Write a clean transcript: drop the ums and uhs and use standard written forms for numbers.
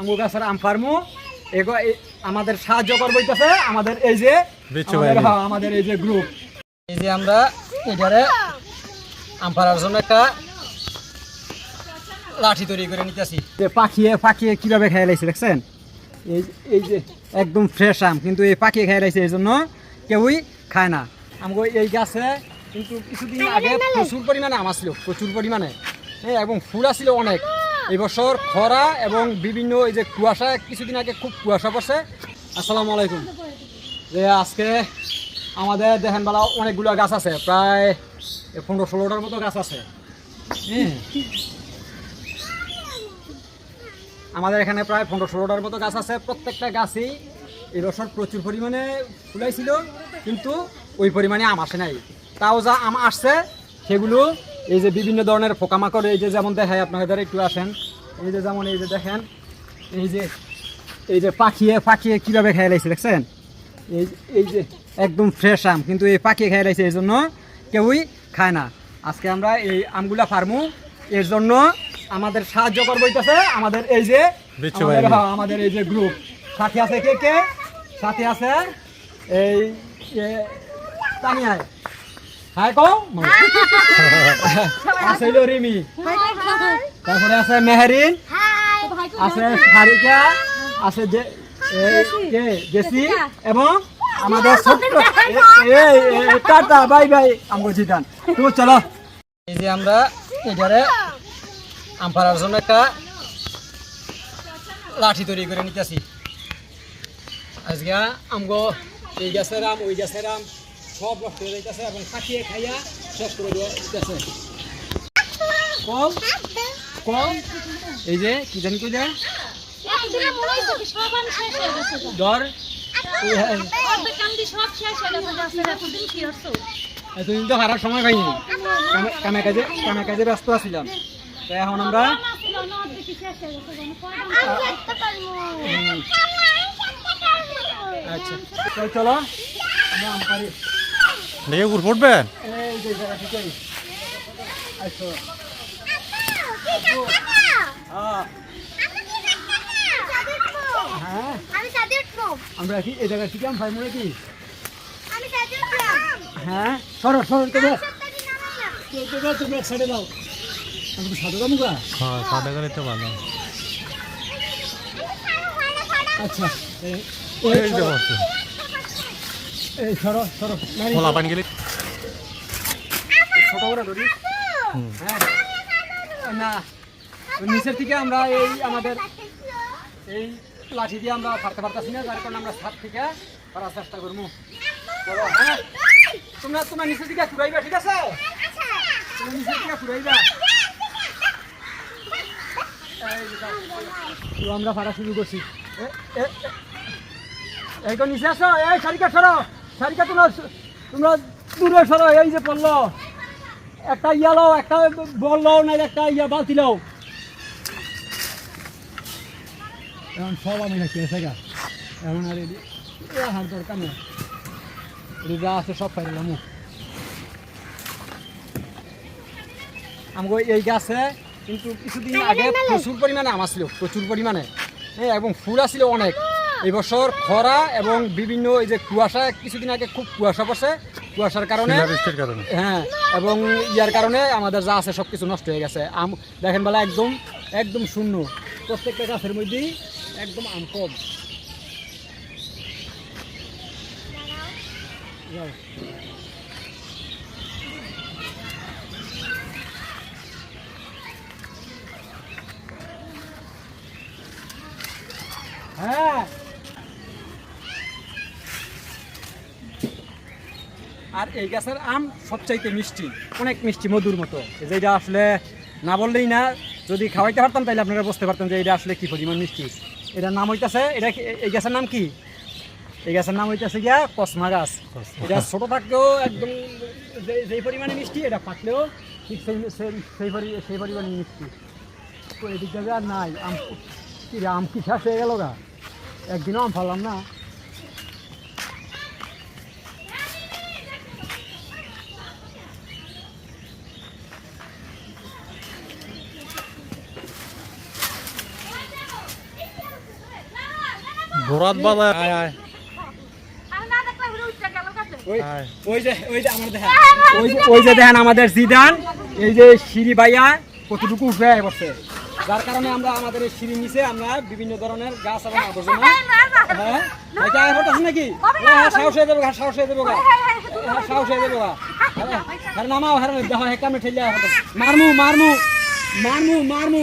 আমগো গাছের আম ফার্মু আমাদের সাহায্য করবইতেছে আমাদের এই যে আমাদের এই যে গ্রুপ, এই যে আমরা এটারে আম পাড়ার জন্য একটা লাঠি তৈরি করে নিতেছি। পাখিয়ে পাখিয়ে কিভাবে খেয়ে লাইছে দেখছেন, এই যে একদম ফ্রেশ আম, কিন্তু এই পাখিয়ে খেয়ে লাইছে, এই জন্য কেউই খায় না। আমগো এই গাছে কিন্তু কিছুদিন আগে প্রচুর পরিমাণে আম আসছিল, প্রচুর পরিমাণে, হ্যাঁ, এবং ফুল আসছিল অনেক। এই বছর খরা এবং বিভিন্ন এই যে কুয়াশা, কিছুদিন আগে খুব কুয়াশা পড়ছে। আসসালামু আলাইকুম। যে আজকে আমাদের দেখেন বেলা অনেকগুলো গাছ আছে, প্রায় 15-16টার মতো গাছ আছে। হ্যাঁ, আমাদের এখানে প্রায় 15-16টার মতো গাছ আছে। প্রত্যেকটা গাছই এবছর প্রচুর পরিমাণে ফুলাইছিল, কিন্তু ওই পরিমাণে আম আসে নাই। তাও যা আম আসছে সেগুলো এই যে বিভিন্ন ধরনের পোকামাকড়, এই যে যেমন দেখায় আপনাদের, একটু আসেন, এই যে যেমন এই যে দেখেন, এই যে পাখিয়ে পাখিয়ে কীভাবে খেয়ে লাইছে দেখছেন, এই যে একদম ফ্রেশ আম, কিন্তু এই পাখিয়ে খেয়ে লাইছে, এই জন্য কেউই খায় না। আজকে আমরা এই আমগুলা ফার্মু, এর জন্য আমাদের সাহায্য করবইতেছে আমাদের এই যে আমাদের এই যে গ্রুপ। সাথে আছে কে কে? সাথে আছে এই তানিয়ায়, হাই কও, আছে রিমি, তারপরে আছে মেহেরিন, আছে হারিকা, আছে জেসি, এবং আমাদের টাটা বাই বাই আমগো জিদান। তো চলো, এই যে আমরা এটারে আম পাড়ার জন্য একটা লাঠি তৈরি করে নিতেছি। আজকে আমগো এই গাছের আম ওই গাছের আম সব নষ্ট হয়ে যাইতেছে এবং কাটিয়ে খাইয়া শেষ করে দিতেছে। কম কম এই যে কি জানি কই যায় ডর, এতদিন তো হারার সময় পাইনি, কামে কাজে ব্যস্ত আছিলাম। তো এখন আমরা আচ্ছা চলো আমরা আম পারি দেখে উপর পড়বেন। এই যে জায়গা ঠিক আছে, আচ্ছা হ্যাঁ আমরা কি এই জায়গা থেকে আম পাই মনে কি? হ্যাঁ সরো সরো তুমি এক সাইডে দাও, আমি সাদা দাম গা। হ্যাঁ সাদা করে তো ভালো। আচ্ছা এই সরো সরো খোলা পানি গেলে ছোট করে ধরি। হ্যাঁ না, নিচের থেকে আমরা এই আমাদের এই লাঠি দিয়ে আমরা ফাড়তে পারতেছি না, যার কারণে আমরা ছাদ থেকে পারার চেষ্টা করবো। হ্যাঁ তোমরা নিচের দিকে ঘুরাইবা, ঠিক আছে? তুমি নিচের দিকে ঘুরাইবা। তো আমরা ফাড়া শুরু করছি। এই তো নিচে আসো, এই সারিকা সরো, সারিকা তোমরা দূরে সরো। এই যে পড়লো একটা ইয়া লও, একটা বল লও, না একটা ইয়া বালতি লও। এখন সব আমি রাখি আছে গা, এখন আর হার দরকার নেই, যা আছে সব ফাইলাম। আমগো এই গাছে কিন্তু কিছুদিন আগে প্রচুর পরিমাণে আম আসছিল, প্রচুর পরিমাণে, হ্যাঁ, এবং ফুল আসছিল অনেক। এই বছর খরা এবং বিভিন্ন এই যে কুয়াশা, কিছুদিন আগে খুব কুয়াশা পড়ছে, কুয়াশার কারণে, হ্যাঁ, এবং ইয়ার কারণে আমাদের যা আছে সব কিছু নষ্ট হয়ে গেছে। আম দেখেন বেলা একদম একদম শূন্য, প্রত্যেকটা গাছের মধ্যেই একদম আম কম। হ্যাঁ, আর এই গাছের আম সবচাইতে মিষ্টি, অনেক মিষ্টি, মধুর মতো। যেটা আসলে না বললেই না, যদি খাওয়াইতে পারতাম তাহলে আপনারা বুঝতে পারতেন যে এটা আসলে কি পরিমাণ মিষ্টি। এটার নাম হইতেছে, এটা এই গাছের নাম কি? এই গাছের নাম হইতেছে গিয়া কসমা গাছ। এটা ছোটো থাকলেও একদম যেই পরিমাণে মিষ্টি, এটা পাকলেও ঠিক সেই পরিমাণে মিষ্টি। তো এদিক জায়গা আর নাই আম, আম কি শেষ হয়ে গেল গা, একদিনও আম ফালাম না। ঘোরাত বাজায় আয় আয় ওই আয়। ওই যে আমার দেখেন ওই যে দেখেন আমাদের জিদান এই যে সিঁড়ি বাইয়া কতটুকু উঠে পড়ছে, যার কারণে আমরা আমাদের এই সিঁড়ি নিচে আমরা বিভিন্ন ধরনের গাছ এবং আবর্জনা হ্যাঁ এটা আয় পড়তেছে নাকি হ্যাঁ সাহস হয়ে দেবো সাহস হয়ে দেবো হ্যাঁ সাহস হয়ে দেবো হ্যাঁ নামাও হ্যাঁ দেখো হ্যাঁ কামে ঠেলে মারমু মারমু মারমু মারমু